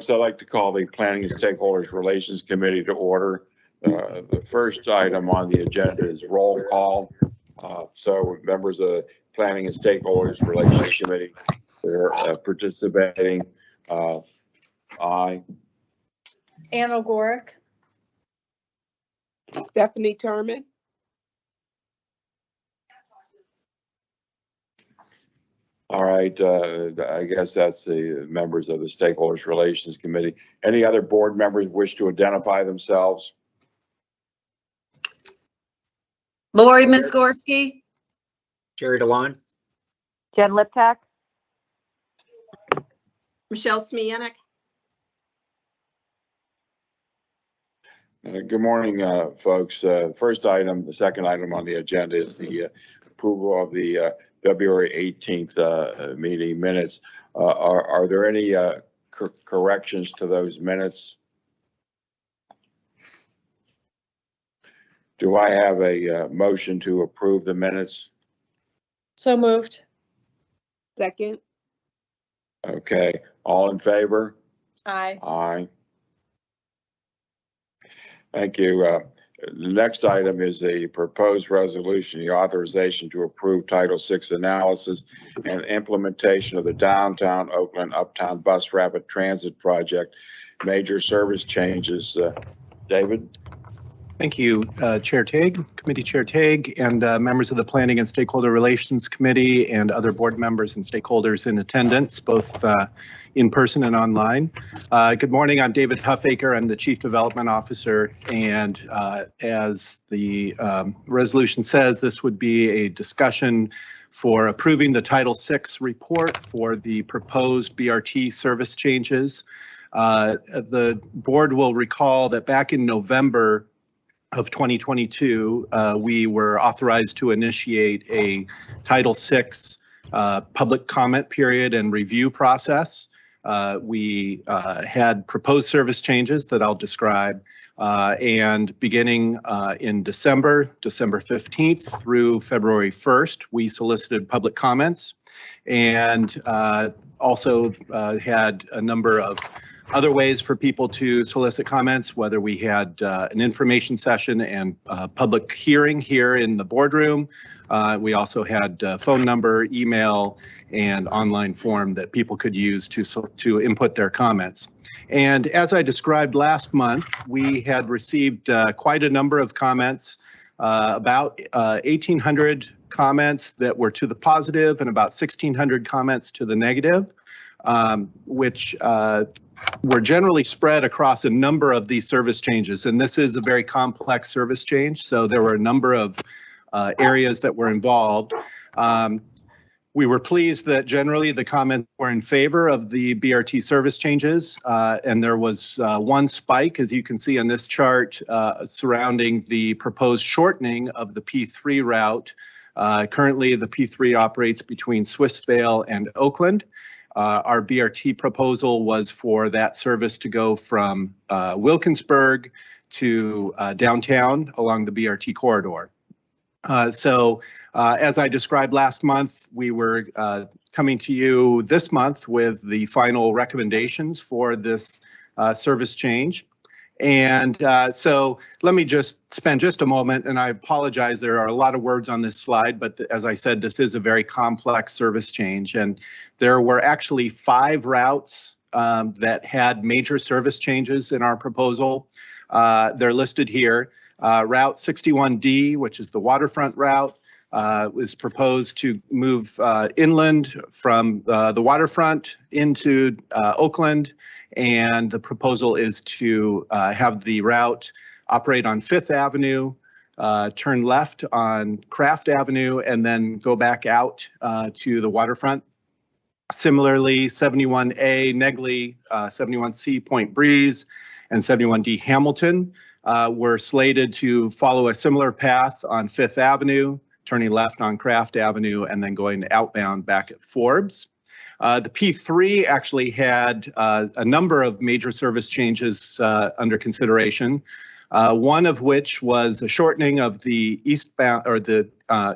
Folks, I'd like to call the Planning and Stakeholders Relations Committee to order. The first item on the agenda is roll call. So members of the Planning and Stakeholders Relations Committee, they're participating. Aye. Ann O'Gorick. Stephanie Terman. All right, I guess that's the members of the Stakeholders Relations Committee. Any other board members wish to identify themselves? Lori Mizgorski. Jerry DeLon. Jen Liptak. Michelle Smianik. Good morning, folks. First item, the second item on the agenda is the approval of the February 18th meeting minutes. Are there any corrections to those minutes? Do I have a motion to approve the minutes? So moved. Second. Okay, all in favor? Aye. Aye. Thank you. The next item is a proposed resolution, the authorization to approve Title VI analysis and implementation of the Downtown Oakland Uptown Bus Rapid Transit Project, major service changes. David? Thank you, Chair Tague, Committee Chair Tague, and members of the Planning and Stakeholder Relations Committee and other board members and stakeholders in attendance, both in person and online. Good morning, I'm David Huffaker. I'm the Chief Development Officer, and as the resolution says, this would be a discussion for approving the Title VI report for the proposed BRT service changes. The board will recall that back in November of 2022, we were authorized to initiate a Title VI public comment period and review process. We had proposed service changes that I'll describe, and beginning in December 15th through February 1st, we solicited public comments and also had a number of other ways for people to solicit comments, whether we had an information session and public hearing here in the boardroom. We also had phone number, email, and online form that people could use to input their comments. And as I described last month, we had received quite a number of comments, about 1,800 comments that were to the positive and about 1,600 comments to the negative, which were generally spread across a number of these service changes. And this is a very complex service change, so there were a number of areas that were involved. We were pleased that generally the comments were in favor of the BRT service changes, and there was one spike, as you can see on this chart, surrounding the proposed shortening of the P3 route. Currently, the P3 operates between Swissvale and Oakland. Our BRT proposal was for that service to go from Wilkinsburg to downtown along the BRT corridor. So as I described last month, we were coming to you this month with the final recommendations for this service change. And so let me just spend just a moment, and I apologize, there are a lot of words on this slide, but as I said, this is a very complex service change. And there were actually 5 routes that had major service changes in our proposal. They're listed here. Route 61D, which is the waterfront route, was proposed to move inland from the waterfront into Oakland, and the proposal is to have the route operate on 5th Avenue, turn left on Craft Avenue, and then go back out to the waterfront. Similarly, 71A Negley, 71C Point Breeze, and 71D Hamilton were slated to follow a similar path on 5th Avenue, turning left on Craft Avenue, and then going outbound back at Forbes. The P3 actually had a number of major service changes under consideration, one of which was a shortening of the eastbound or the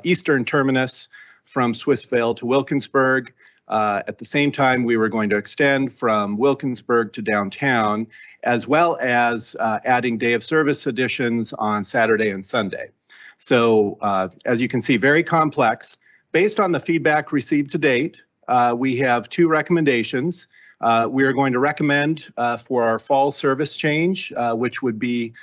eastern terminus from Swissvale to Wilkinsburg. At the same time, we were going to extend from Wilkinsburg to downtown, as well as adding day of service additions on Saturday and Sunday. So as you can see, very complex. Based on the feedback received to date, we have two recommendations. We are going to recommend for our fall service change, which would be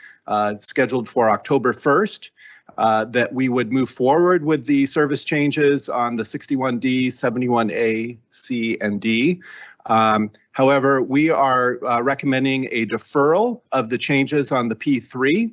scheduled for October 1st, that we would move forward with the service changes on the 61D, 71A, C, and D. However, we are recommending a deferral of the changes on the P3.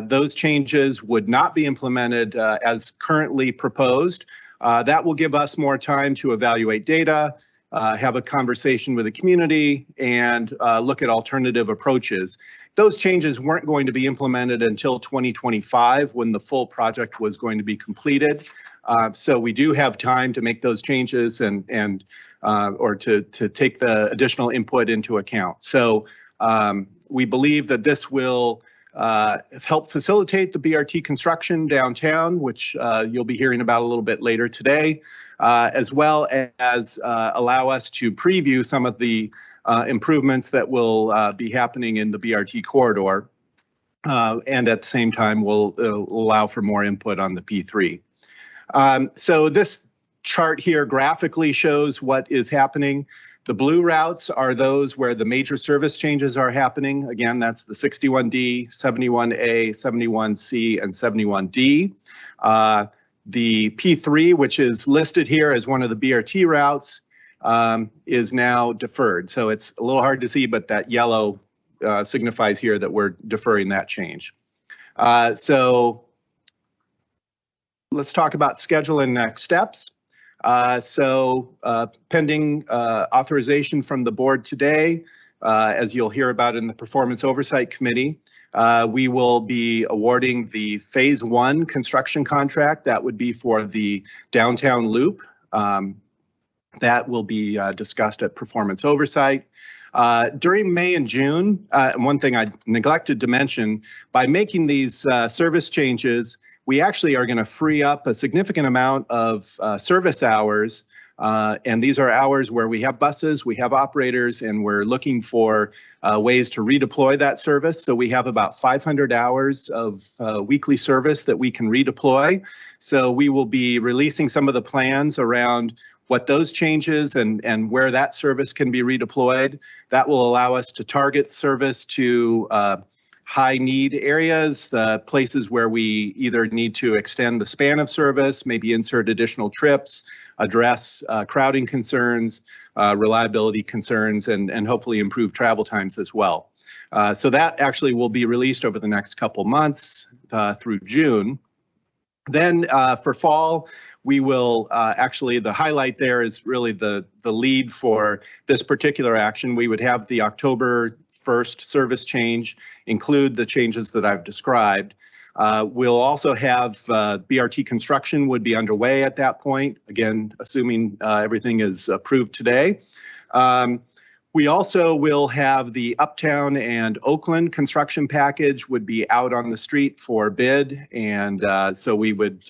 Those changes would not be implemented as currently proposed. That will give us more time to evaluate data, have a conversation with the community, and look at alternative approaches. Those changes weren't going to be implemented until 2025 when the full project was going to be completed. So we do have time to make those changes and or to take the additional input into account. So we believe that this will help facilitate the BRT construction downtown, which you'll be hearing about a little bit later today, as well as allow us to preview some of the improvements that will be happening in the BRT corridor. And at the same time, will allow for more input on the P3. So this chart here graphically shows what is happening. The blue routes are those where the major service changes are happening. Again, that's the 61D, 71A, 71C, and 71D. The P3, which is listed here as one of the BRT routes, is now deferred. So it's a little hard to see, but that yellow signifies here that we're deferring that change. So let's talk about schedule and next steps. Pending authorization from the board today, as you'll hear about in the Performance Oversight Committee, we will be awarding the Phase 1 construction contract. That would be for the downtown loop. That will be discussed at Performance Oversight. During May and June, one thing I neglected to mention, by making these service changes, we actually are going to free up a significant amount of service hours. And these are hours where we have buses, we have operators, and we're looking for ways to redeploy that service. So we have about 500 hours of weekly service that we can redeploy. So we will be releasing some of the plans around what those changes and where that service can be redeployed. That will allow us to target service to high need areas, places where we either need to extend the span of service, maybe insert additional trips, address crowding concerns, reliability concerns, and hopefully improve travel times as well. So that actually will be released over the next couple months through June. Then for fall, we will actually, the highlight there is really the lead for this particular action. We would have the October 1st service change include the changes that I've described. We'll also have BRT construction would be underway at that point, again, assuming everything is approved today. We also will have the Uptown and Oakland construction package would be out on the street for bid. And so we would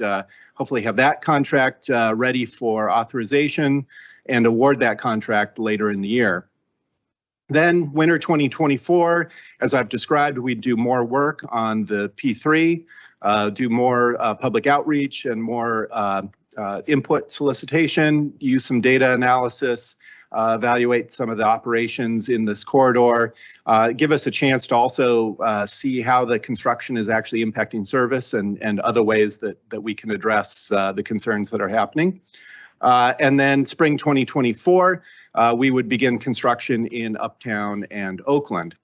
hopefully have that contract ready for authorization and award that contract later in the year. Then winter 2024, as I've described, we do more work on the P3, do more public outreach and more input solicitation, use some data analysis, evaluate some of the operations in this corridor, give us a chance to also see how the construction is actually impacting service and other ways that we can address the concerns that are happening. And then spring 2024, we would begin construction in Uptown and Oakland.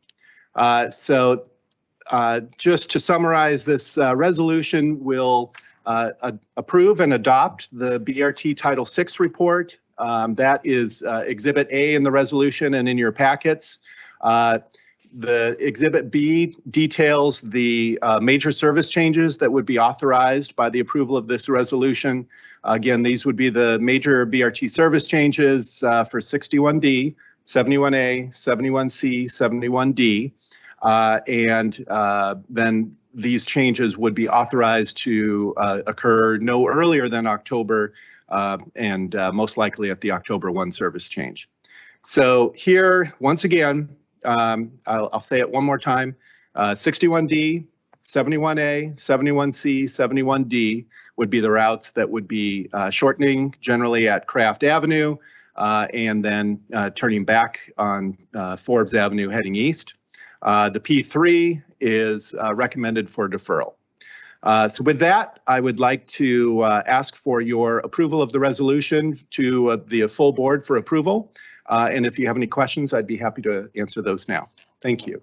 So just to summarize, this resolution will approve and adopt the BRT Title VI report. That is Exhibit A in the resolution and in your packets. The Exhibit B details the major service changes that would be authorized by the approval of this resolution. Again, these would be the major BRT service changes for 61D, 71A, 71C, 71D. And then these changes would be authorized to occur no earlier than October and most likely at the October 1 service change. So here, once again, I'll say it one more time, 61D, 71A, 71C, 71D would be the routes that would be shortening generally at Craft Avenue and then turning back on Forbes Avenue heading east. The P3 is recommended for deferral. So with that, I would like to ask for your approval of the resolution to the full board for approval. And if you have any questions, I'd be happy to answer those now. Thank you.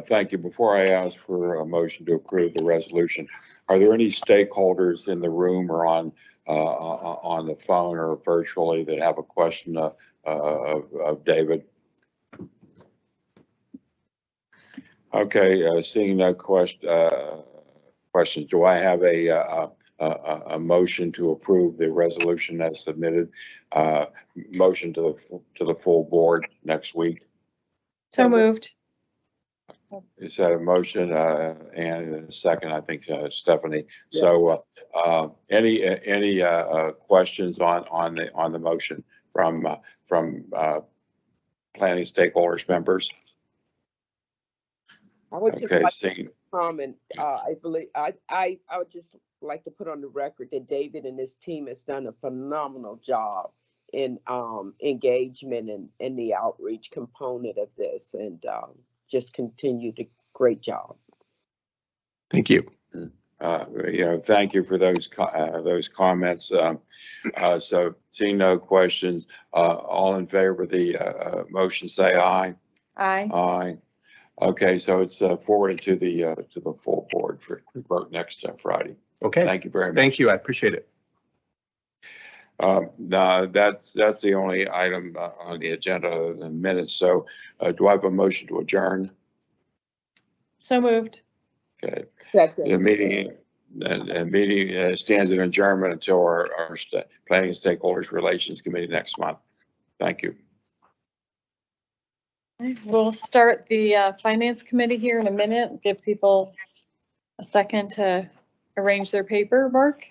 Thank you. Before I ask for a motion to approve the resolution, are there any stakeholders in the room or on the phone or virtually that have a question of David? Okay, seeing no questions, do I have a motion to approve the resolution as submitted? Motion to the full board next week. So moved. Is that a motion and a second? I think Stephanie. So any questions on the motion from planning stakeholders members? I would just Okay, like seeing. to comment, I believe, I would just like to put on the record that David and his team has done a phenomenal job in engagement and the outreach component of this, and just continue the great job. Thank you. Thank you for those comments. So seeing no questions, all in favor of the motion, say aye. Aye. Aye. Okay, so it's forwarded to the full board for vote next Friday. Okay. Thank you very much. Thank you. I appreciate it. No, that's the only item on the agenda other than minutes. So do I have a motion to adjourn? So moved. Okay, Second. the meeting stands in adjournment until our Planning and Stakeholders Relations Committee next month. Thank you. We'll start the Finance Committee here in a minute. Give people a second to arrange their paperwork.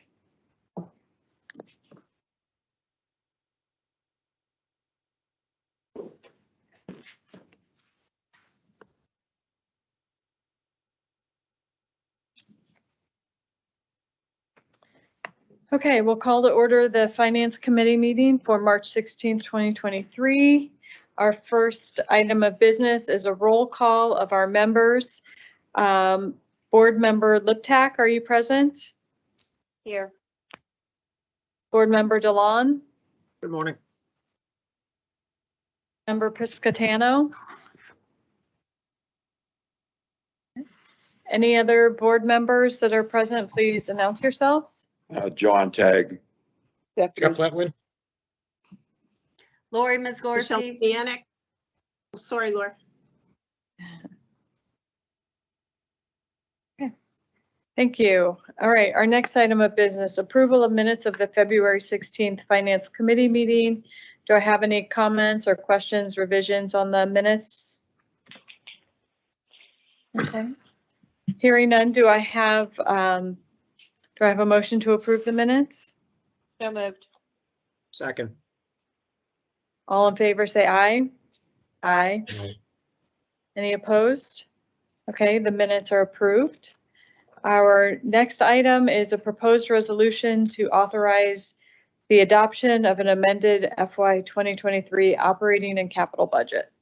Okay, we'll call to order the Finance Committee meeting for March 16th, 2023. Our first item of business is a roll call of our members. Board Member Liptak, are you present? Here. Board Member Delon? Good morning. Member Piscatano? Any other board members that are present, please announce yourselves. John Tagg. Stephanie. Flatwood. Lori Michelle Mizgorski. Pianic. Sorry, Laura. Thank you. All right, our next item of business, approval of minutes of the February 16th Finance Committee meeting. Do I have any comments or questions, revisions on the minutes? Okay. Hearing none, do I have a motion to approve the minutes? So moved. Second. All in favor, say aye. Aye. Aye. Any opposed? Okay, the minutes are approved. Our next item is a proposed resolution to authorize the adoption of an amended FY 2023 operating and capital budget.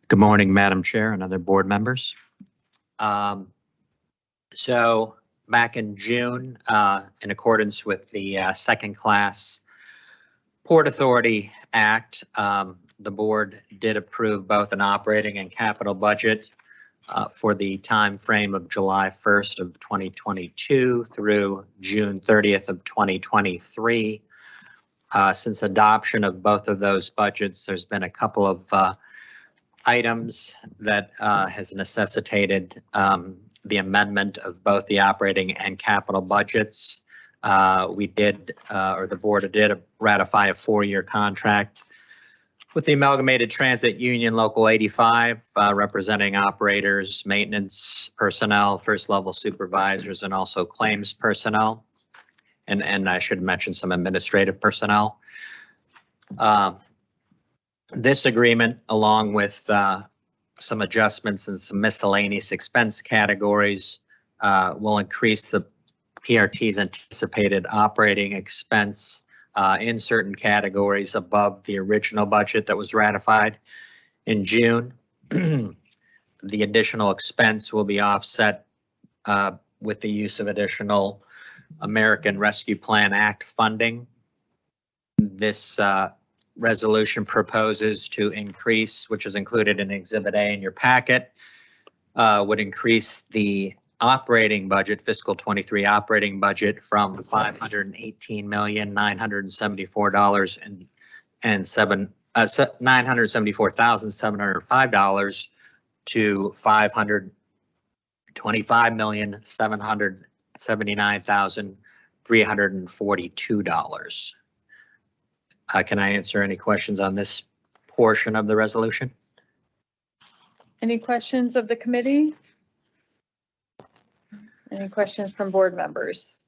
Good morning, Madam Chair and other board members. So back in June, in accordance with the Second Class Port Authority Act, the board did approve both an operating and capital budget for the time frame of July 1st of 2022 through June 30th of 2023. Since adoption of both of those budgets, there's been a couple of items that has necessitated the amendment of both the operating and capital budgets. We did, or the board did ratify a 4-year contract with the Amalgamated Transit Union Local 85, representing operators, maintenance personnel, first level supervisors, and also claims personnel. And I should mention some administrative personnel. This agreement, along with some adjustments and some miscellaneous expense categories, will increase the PRT's anticipated operating expense in certain categories above the original budget that was ratified in June. The additional expense will be offset with the use of additional American Rescue Plan Act funding. This resolution proposes to increase, which is included in Exhibit A in your packet, would increase the operating budget, fiscal 23 operating budget, from $974,705 to $525,779,342. Can I answer any questions on this portion of the resolution? Any questions of the committee? Any questions from board members?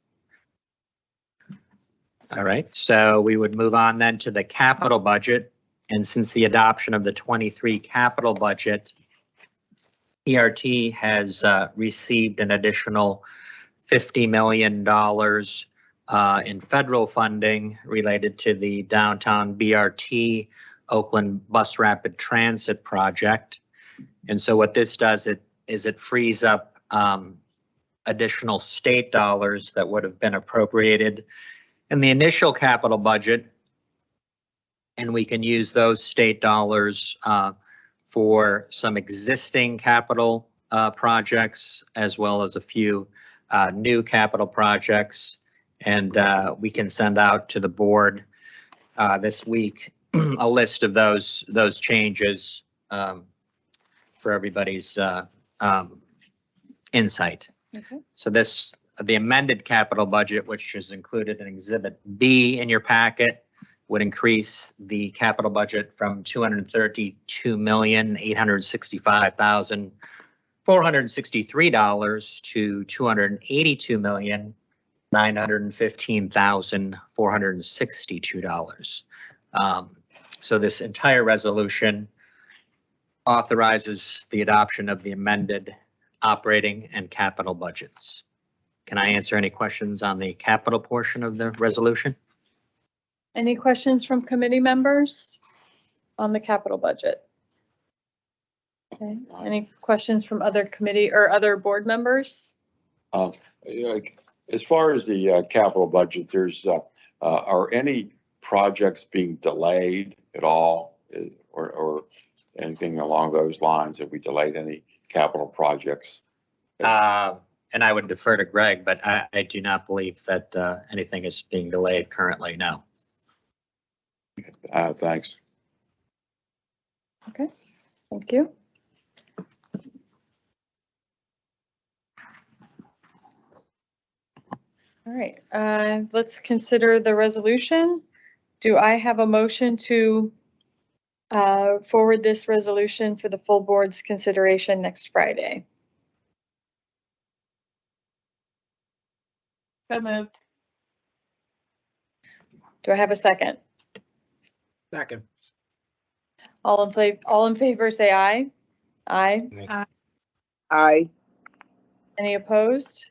All right, so we would move on then to the capital budget. And since the adoption of the 23 capital budget, PRT has received an additional $50 million in federal funding related to the downtown BRT Oakland Bus Rapid Transit project. And so what this does is it frees up additional state dollars that would have been appropriated in the initial capital budget. And we can use those state dollars for some existing capital projects, as well as a few new capital projects. And we can send out to the board this week a list of those changes for everybody's insight. Okay. So the amended capital budget, which is included in Exhibit B in your packet, would increase the capital budget from $232,865,463 to $282,915,462. So this entire resolution authorizes the adoption of the amended operating and capital budgets. Can I answer any questions on the capital portion of the resolution? Any questions from committee members on the capital budget? Okay, any questions from other committee or other board members? As far as the capital budget, are any projects being delayed at all, or anything along those lines? Have we delayed any capital projects? And I would defer to Greg, but I do not believe that anything is being delayed currently, no. Thanks. Okay, thank you. All right, let's consider the resolution. Do I have a motion to forward this resolution for the full board's consideration next Friday? So moved. Do I have a second? Second. All in favor, say aye. Aye. Aye. Any opposed?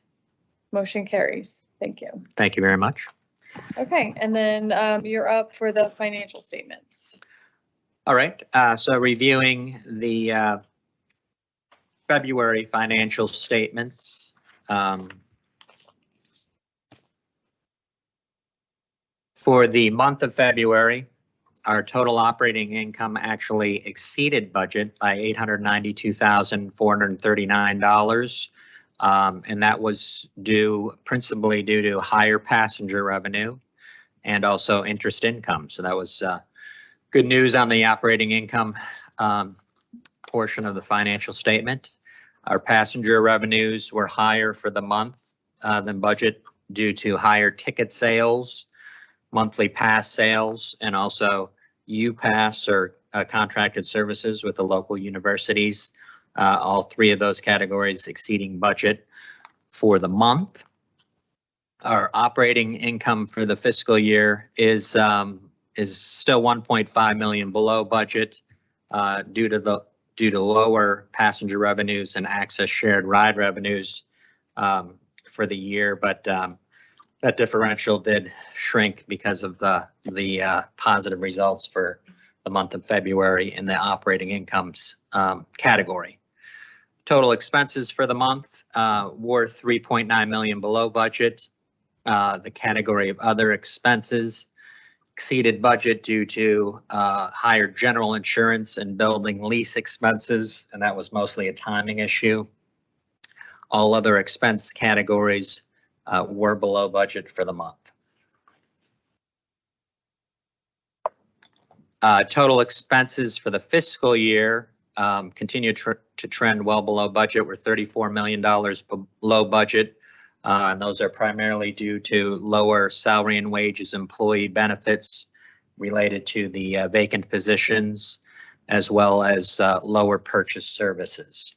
Motion carries. Thank you. Thank you very much. Okay, and then you're up for the financial statements. All right, so reviewing the February financial statements. For the month of February, our total operating income actually exceeded budget by $892,439. And that was principally due to higher passenger revenue and also interest income. So that was good news on the operating income portion of the financial statement. Our passenger revenues were higher for the month than budget due to higher ticket sales, monthly pass sales, and also UPass or contracted services with the local universities. All three of those categories exceeding budget for the month. Our operating income for the fiscal year is still 1.5 million below budget due to lower passenger revenues and access shared ride revenues for the year, but that differential did shrink because of the positive results for the month of February in the operating incomes category. Total expenses for the month were 3.9 million below budget. The category of other expenses exceeded budget due to higher general insurance and building lease expenses, and that was mostly a timing issue. All other expense categories were below budget for the month. Total expenses for the fiscal year continue to trend well below budget. We're $34 million below budget. And those are primarily due to lower salary and wages, employee benefits related to the vacant positions, as well as lower purchase services.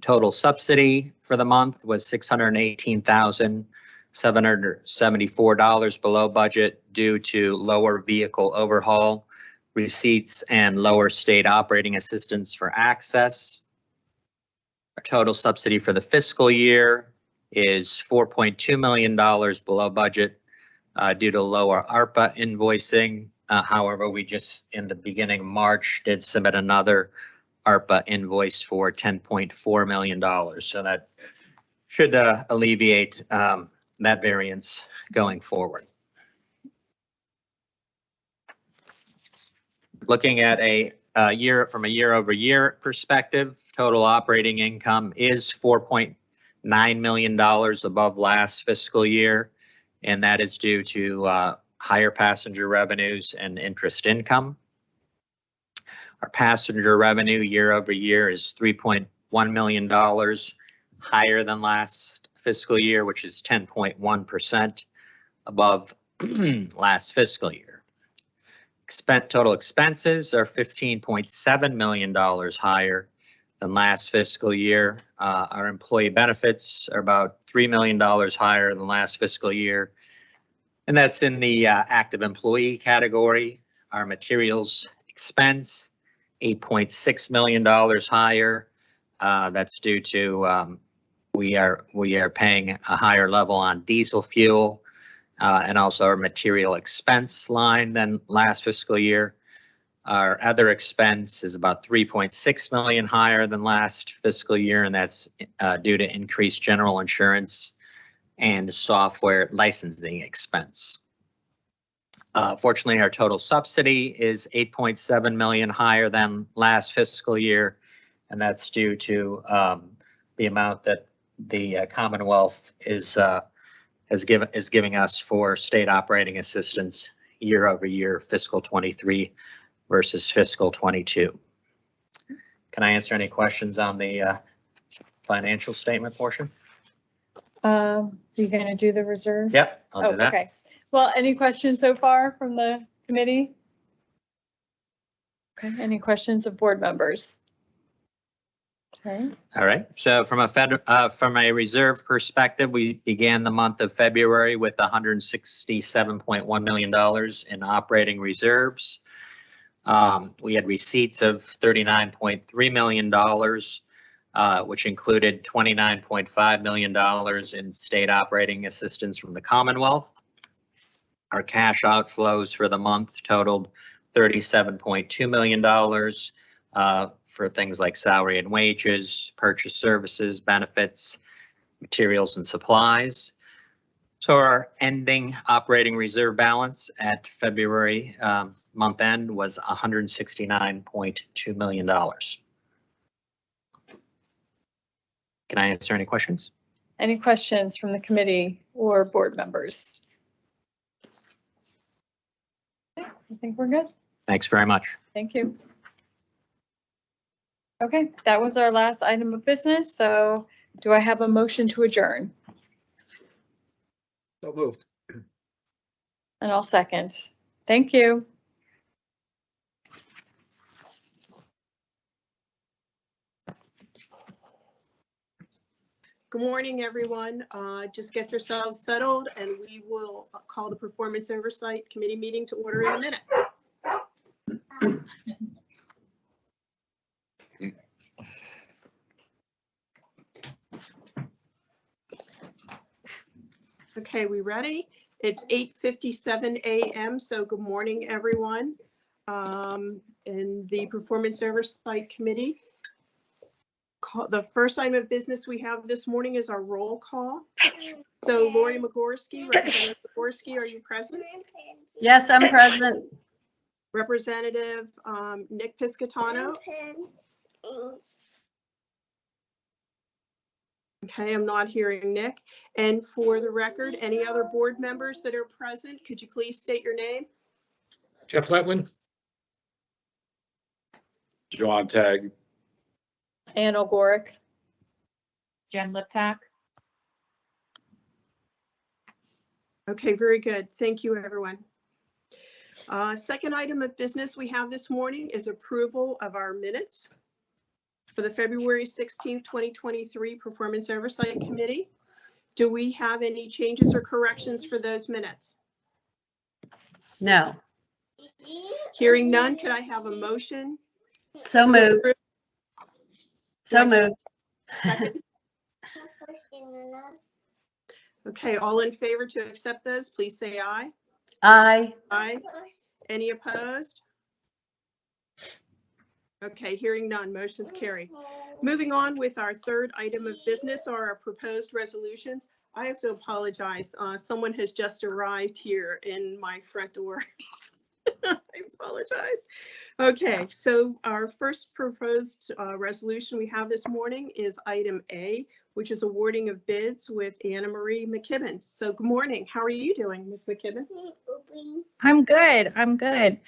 Total subsidy for the month was $618,774 below budget due to lower vehicle overhaul receipts and lower state operating assistance for access. Our total subsidy for the fiscal year is $4.2 million below budget due to lower ARPA invoicing. However, we just in the beginning of March did submit another ARPA invoice for $10.4 million. So that should alleviate that variance going forward. Looking at a from a year-over-year perspective, total operating income is $4.9 million above last fiscal year, and that is due to higher passenger revenues and interest income. Our passenger revenue year over year is $3.1 million higher than last fiscal year, which is 10.1% above last fiscal year. Total expenses are $15.7 million higher than last fiscal year. Our employee benefits are about $3 million higher than last fiscal year. And that's in the active employee category. Our materials expense, $8.6 million higher. That's due to we are paying a higher level on diesel fuel and also our material expense line than last fiscal year. Our other expense is about 3.6 million higher than last fiscal year, and that's due to increased general insurance and software licensing expense. Fortunately, our total subsidy is 8.7 million higher than last fiscal year, and that's due to the amount that the Commonwealth is giving us for state operating assistance year over year, fiscal 23 versus fiscal 22. Can I answer any questions on the financial statement portion? You going to do the reserve? Yep, I'll do that. Okay. Well, any questions so far from the committee? Okay, any questions of board members? Okay. All right. So from a reserve perspective, we began the month of February with $167.1 million in operating reserves. We had receipts of $39.3 million, which included $29.5 million in state operating assistance from the Commonwealth. Our cash outflows for the month totaled $37.2 million. For things like salary and wages, purchase services, benefits, materials and supplies. So our ending operating reserve balance at February month end was $169.2 million. Can I answer any questions? Any questions from the committee or board members? Okay, I think we're good. Thanks very much. Thank you. Okay, that was our last item of business. So do I have a motion to adjourn? So moved. And I'll second. Thank you. Good morning, everyone. Just get yourselves settled and we will call the Performance Oversight Committee meeting to order in a minute. Okay, we ready? It's 8:57 a.m. So good morning, everyone. In the Performance Oversight Committee, the first item of business we have this morning is our roll call. So Lori Magorsky, Representative Magorsky, are you present? Yes, I'm present. Representative Nick Piscatano. Okay, I'm not hearing Nick. And for the record, any other board members that are present, could you please state your name? Jeff Letwin. John Tagg. Ann Ogorick. Jen Liptak. Okay, very good. Thank you, everyone. Second item of business we have this morning is approval of our minutes for the February 16th, 2023 Performance Oversight Committee. Do we have any changes or corrections for those minutes? No. Hearing none, could I have a motion? So moved. So moved. Second? Okay, all in favor to accept those, please say aye. Aye. Aye. Any opposed? Okay, hearing none, motion's carried. Moving on with our third item of business are our proposed resolutions. I have to apologize. Someone has just arrived here in my front door. I apologize. Okay, so our first proposed resolution we have this morning is item A, which is awarding of bids with Anna Marie McKibben. So good morning. How are you doing, Ms. McKibben? I'm good. I'm good.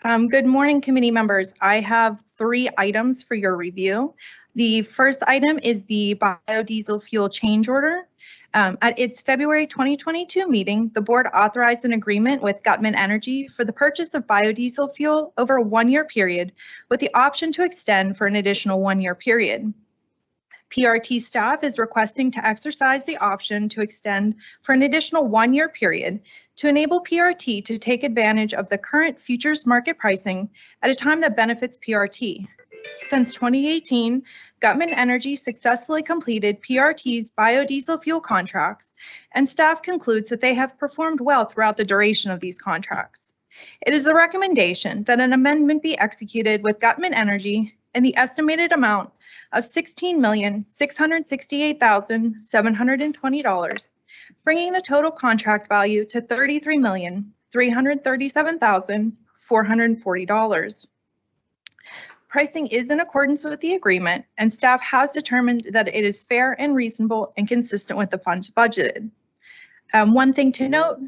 Good morning, committee members. I have 3 items for your review. The first item is the biodiesel fuel change order. At its February 2022 meeting, the board authorized an agreement with Gutman Energy for the purchase of biodiesel fuel over a 1-year period with the option to extend for an additional 1-year period. PRT staff is requesting to exercise the option to extend for an additional 1-year period to enable PRT to take advantage of the current futures market pricing at a time that benefits PRT. Since 2018, Gutman Energy successfully completed PRT's biodiesel fuel contracts, and staff concludes that they have performed well throughout the duration of these contracts. It is the recommendation that an amendment be executed with Gutman Energy in the estimated amount of $16,668,720, bringing the total contract value to $33,337,440. Pricing is in accordance with the agreement, and staff has determined that it is fair and reasonable and consistent with the funds budgeted. One thing to note,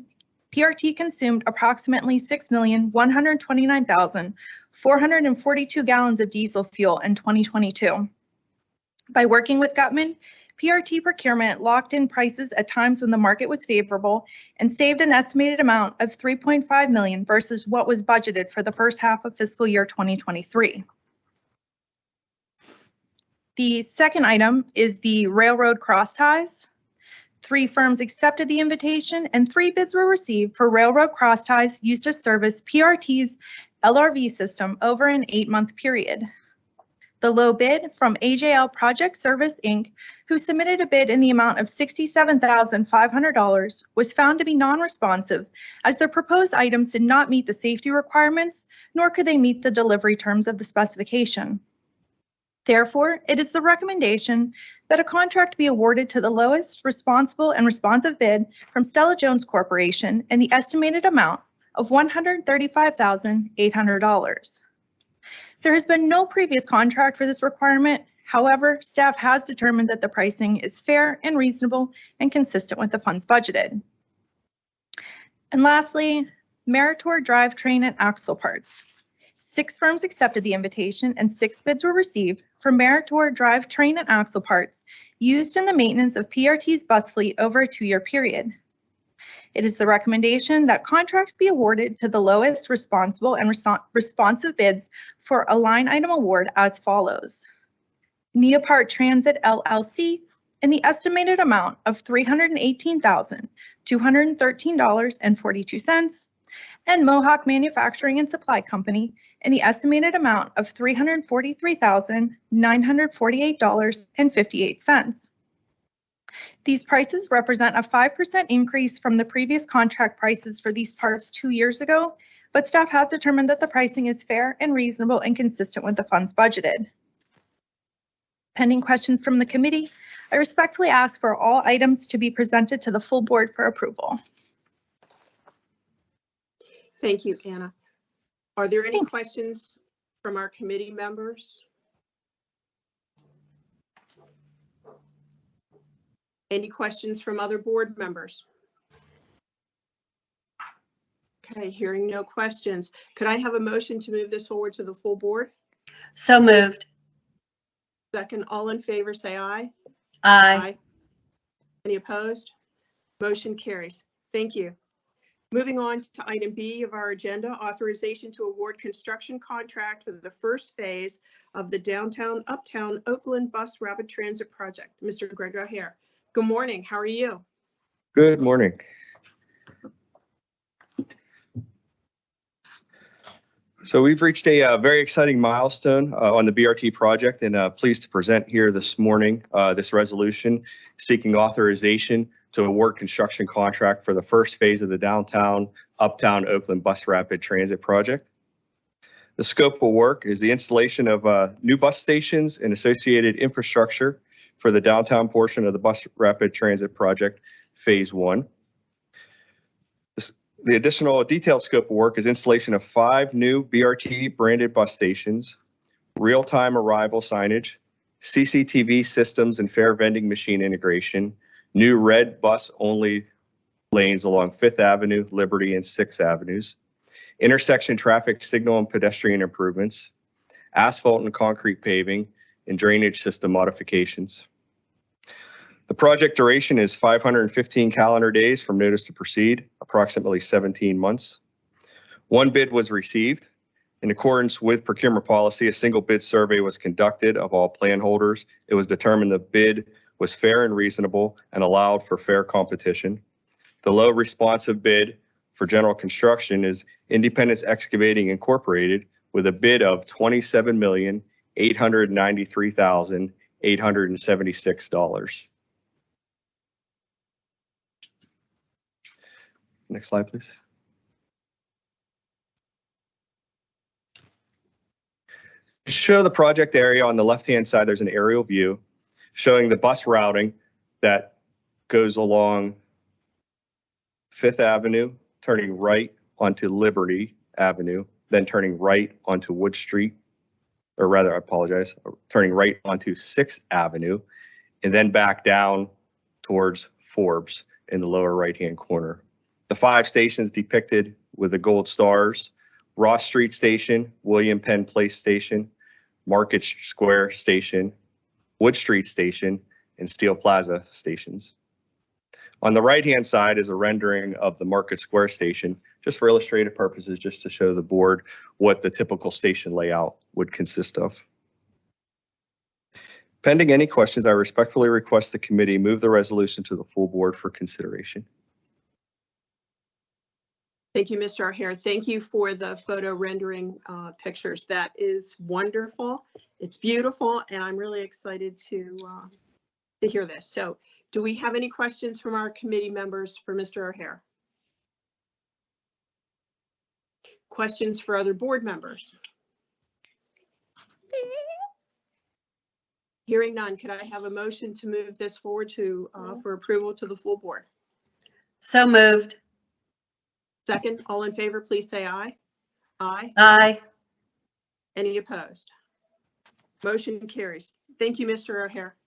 PRT consumed approximately 6,129,442 gallons of diesel fuel in 2022. By working with Gutman, PRT procurement locked in prices at times when the market was favorable and saved an estimated amount of $3.5 million versus what was budgeted for the first half of fiscal year 2023. The second item is the railroad crossties. 3 firms accepted the invitation and 3 bids were received for railroad crossties used to service PRT's LRV system over an 8-month period. The low bid from AJL Project Service, Inc., who submitted a bid in the amount of $67,500, was found to be non-responsive as their proposed items did not meet the safety requirements, nor could they meet the delivery terms of the specification. Therefore, it is the recommendation that a contract be awarded to the lowest responsible and responsive bid from Stella-Jones Corporation in the estimated amount of $135,800. There has been no previous contract for this requirement. However, staff has determined that the pricing is fair and reasonable and consistent with the funds budgeted. And lastly, Meritor Drivetrain and Axle Parts. 6 firms accepted the invitation and 6 bids were received for Meritor Drivetrain and Axle Parts used in the maintenance of PRT's bus fleet over a 2-year period. It is the recommendation that contracts be awarded to the lowest responsible and responsive bids for a line item award as follows. Neopart Transit LLC, in the estimated amount of $318,213.42, and Mohawk Manufacturing and Supply Company in the estimated amount of $343,948.58. These prices represent a 5% increase from the previous contract prices for these parts 2 years ago, but staff has determined that the pricing is fair and reasonable and consistent with the funds budgeted. Pending questions from the committee, I respectfully ask for all items to be presented to the full board for approval. Thank you, Anna. Are there any Thanks. questions from our committee members? Any questions from other board members? Okay, hearing no questions. Could I have a motion to move this forward to the full board? So moved. Second, all in favor, say aye. Aye. Any opposed? Motion carries. Thank you. Moving on to item B of our agenda, authorization to award construction contract for the first phase of the downtown Uptown Oakland Bus Rapid Transit Project. Mr. Greg O'Hare. Good morning. How are you? Good morning. So we've reached a very exciting milestone on the BRT project, and pleased to present here this morning this resolution seeking authorization to award construction contract for the first phase of the downtown Uptown Oakland Bus Rapid Transit Project. The scope of work is the installation of new bus stations and associated infrastructure for the downtown portion of the Bus Rapid Transit Project, Phase 1. The additional detailed scope of work is installation of 5 new BRT branded bus stations, real-time arrival signage, CCTV systems and fare vending machine integration, new red bus only lanes along 5th Avenue, Liberty, and 6th Avenues, intersection traffic signal and pedestrian improvements, asphalt and concrete paving, and drainage system modifications. The project duration is 515 calendar days from notice to proceed, approximately 17 months. One bid was received. In accordance with procurement policy, a single bid survey was conducted of all plan holders. It was determined the bid was fair and reasonable and allowed for fair competition. The low responsive bid for general construction is Independence Excavating Incorporated with a bid of $27,893,876. Next slide, please. To show the project area on the left-hand side, there's an aerial view showing the bus routing that goes along 5th Avenue, turning right onto Liberty Avenue, then turning right onto Wood Street, or rather, I apologize, turning right onto 6th Avenue, and then back down towards Forbes in the lower right-hand corner. The 5 stations depicted with the gold stars: Ross Street Station, William Penn Place Station, Market Square Station, Wood Street Station, and Steel Plaza stations. On the right-hand side is a rendering of the Market Square Station, just for illustrative purposes, just to show the board what the typical station layout would consist of. Pending any questions, I respectfully request the committee move the resolution to the full board for consideration. Thank you, Mr. O'Hare. Thank you for the photo rendering pictures. That is wonderful. It's beautiful, and I'm really excited to hear this. So, do we have any questions from our committee members for Mr. O'Hare? Questions for other board members? Hearing none, could I have a motion to move this forward to for approval to the full board? So moved. Second, all in favor, please say aye. Aye. Aye. Any opposed? Motion carries. Thank you, Mr. O'Hare.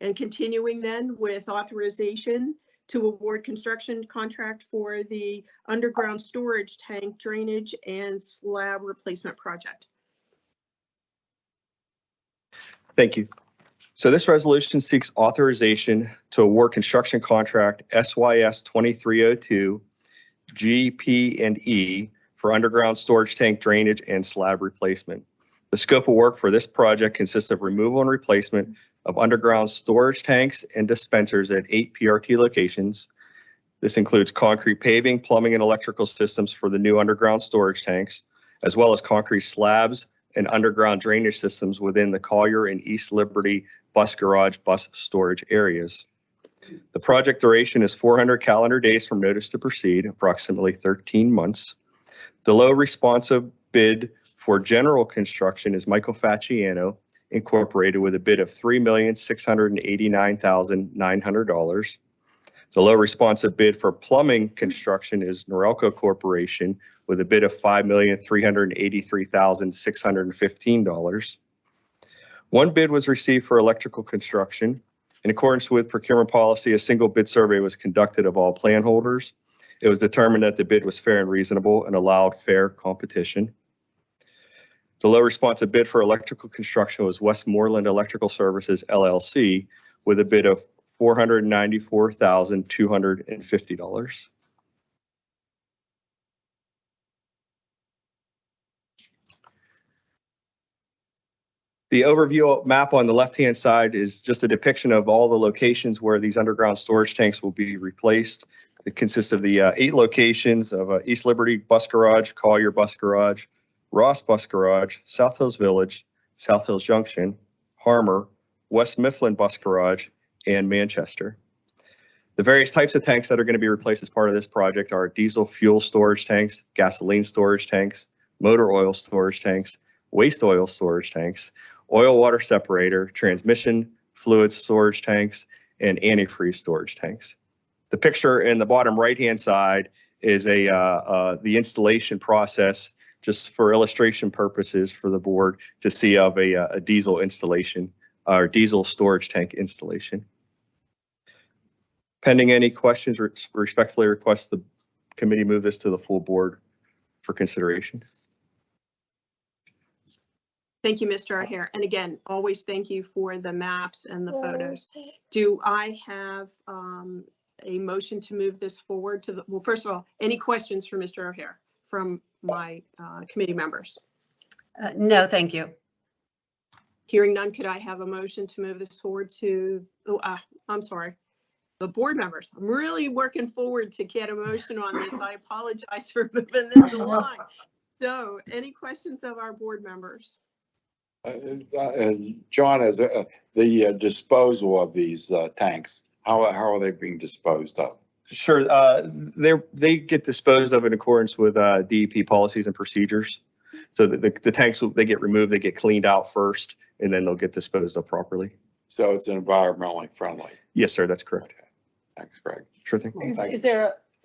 And continuing then with authorization to award construction contract for the underground storage tank drainage and slab replacement project. Thank you. So this resolution seeks authorization to award construction contract SYS 2302 GP&E for underground storage tank drainage and slab replacement. The scope of work for this project consists of removal and replacement of underground storage tanks and dispensers at 8 PRT locations. This includes concrete paving, plumbing, and electrical systems for the new underground storage tanks, as well as concrete slabs and underground drainage systems within the Collier and East Liberty bus garage bus storage areas. The project duration is 400 calendar days from notice to proceed, approximately 13 months. The low responsive bid for general construction is Michael Facciano Incorporated with a bid of $3,689,900. The low responsive bid for plumbing construction is Norelco Corporation with a bid of $5,383,615. One bid was received for electrical construction. In accordance with procurement policy, a single bid survey was conducted of all plan holders. It was determined that the bid was fair and reasonable and allowed fair competition. The low responsive bid for electrical construction was Westmoreland Electrical Services LLC with a bid of $494,250. The overview map on the left-hand side is just a depiction of all the locations where these underground storage tanks will be replaced. It consists of the 8 locations of East Liberty Bus Garage, Collier Bus Garage, Ross Bus Garage, South Hills Village, South Hills Junction, Harmer, West Mifflin Bus Garage, and Manchester. The various types of tanks that are going to be replaced as part of this project are diesel fuel storage tanks, gasoline storage tanks, motor oil storage tanks, waste oil storage tanks, oil water separator, transmission fluid storage tanks, and antifreeze storage tanks. The picture in the bottom right-hand side is the installation process, just for illustration purposes for the board to see of a diesel installation or diesel storage tank installation. Pending any questions, respectfully request the committee move this to the full board for consideration. Thank you, Mr. O'Hare. And again, always thank you for the maps and the photos. Do I have a motion to move this forward to the, well, first of all, any questions for Mr. O'Hare from my committee members? No, thank you. Hearing none, could I have a motion to move this forward to, I'm sorry, the board members? I'm really working forward to get a motion on this. I apologize for moving this along. So any questions of our board members? John, as the disposal of these tanks, how are they being disposed of? Sure, they get disposed of in accordance with DEP policies and procedures. So the tanks, they get removed, they get cleaned out first, and then they'll get disposed of properly. So it's environmentally friendly. Yes, sir, that's correct. Okay. Thanks, Greg. Sure thing.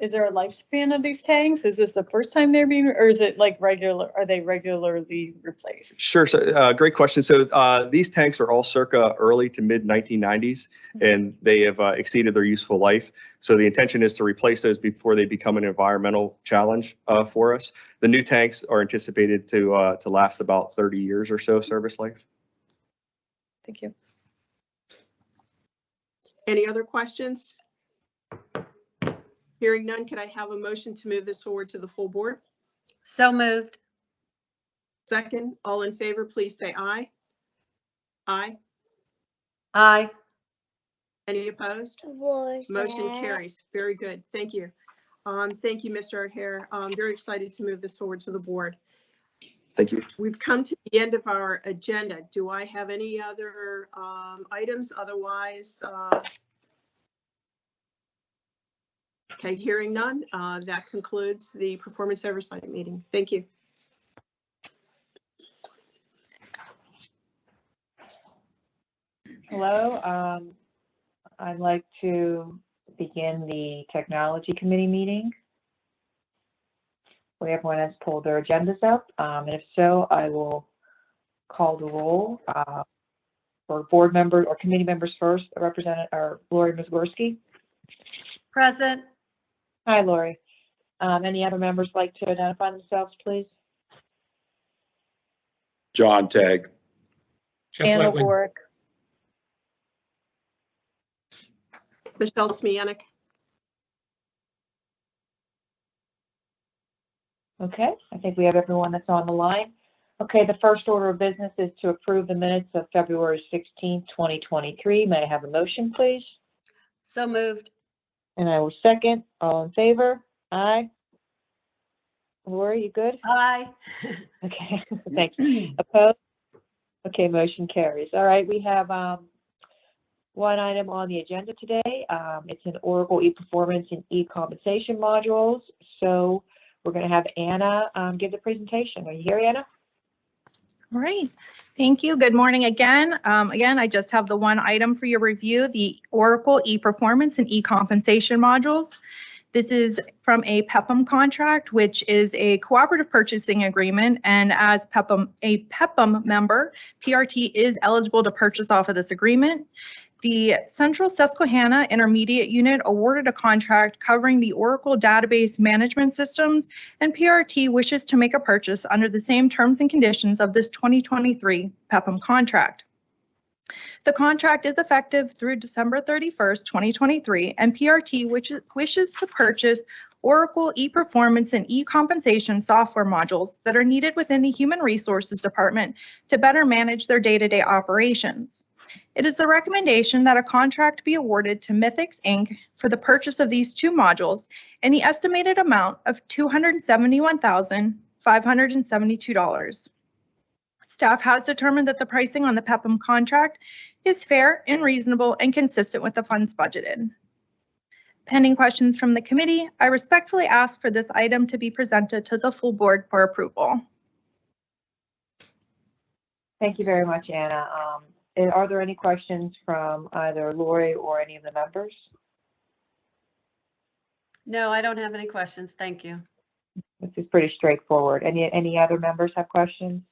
Is there a lifespan of these tanks? Is this the first time they're being, or is it like regular, are they regularly replaced? Sure. So, great question. So these tanks are all circa early to mid 1990s, and they have exceeded their useful life. So the intention is to replace those before they become an environmental challenge for us. The new tanks are anticipated to last about 30 years or so service life. Thank you. Any other questions? Hearing none, could I have a motion to move this forward to the full board? So moved. Second, all in favor, please say aye. Aye. Aye. Any opposed? Motion carries. Very good. Thank you. Thank you, Mr. O'Hare. I'm very excited to move this forward to the board. Thank you. We've come to the end of our agenda. Do I have any other items? Otherwise, okay, hearing none, that concludes the performance oversight meeting. Thank you. Hello, I'd like to begin the technology committee meeting. Where everyone has pulled their agendas up, and if so, I will call the roll for board members or committee members first. Representative Lori Mizgorski. Present. Hi, Lori. Any other members like to identify themselves, please? John Tagg. Jeff Anna Letwin. Warwick. Michelle Smianik. Okay, I think we have everyone that's on the line. Okay, the first order of business is to approve the minutes of February 16th, 2023. May I have a motion, please? So moved. And I will second. All in favor? Aye. Lori, you good? Aye. Okay, thanks. Opposed? Okay, motion carries. All right, we have one item on the agenda today. It's an Oracle e-performance and e-compensation modules. So we're going to have Anna give the presentation. Are you here, Anna? All right, thank you. Good morning again. Again, I just have the one item for your review, the Oracle e-performance and e-compensation modules. This is from a PEPM contract, which is a cooperative purchasing agreement. And as a PEPM member, PRT is eligible to purchase off of this agreement. The Central Susquehanna Intermediate Unit awarded a contract covering the Oracle database management systems, and PRT wishes to make a purchase under the same terms and conditions of this 2023 PEPM contract. The contract is effective through December 31st, 2023, and PRT wishes to purchase Oracle e-performance and e-compensation software modules that are needed within the Human Resources Department to better manage their day-to-day operations. It is the recommendation that a contract be awarded to Mythix Inc. for the purchase of these two modules in the estimated amount of $271,572. Staff has determined that the pricing on the PEPM contract is fair and reasonable and consistent with the funds budgeted. Pending questions from the committee, I respectfully ask for this item to be presented to the full board for approval. Thank you very much, Anna. Are there any questions from either Lori or any of the members? No, I don't have any questions. Thank you. This is pretty straightforward. Any other members have questions?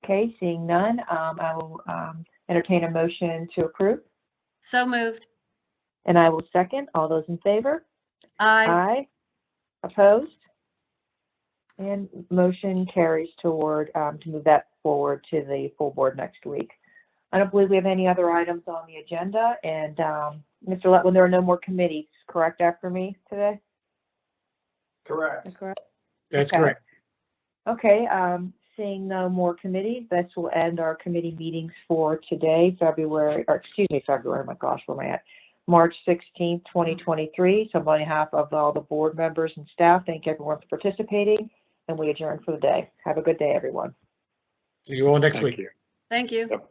Okay, seeing none, I will entertain a motion to approve. So moved. And I will second. All those in favor? Aye. Aye. Opposed? And motion carries toward to move that forward to the full board next week. I don't believe we have any other items on the agenda. And Mr. Letwin, there are no more committees, correct, after me today? Correct. Is that correct? That's Okay. correct. Okay, seeing no more committees, this will end our committee meetings for today, February, my gosh, where am I at? March 16th, 2023. So on behalf of all the board members and staff, thank everyone for participating, and we adjourn for the day. Have a good day, everyone. See you all next Thank week. you. Thank you. Yep.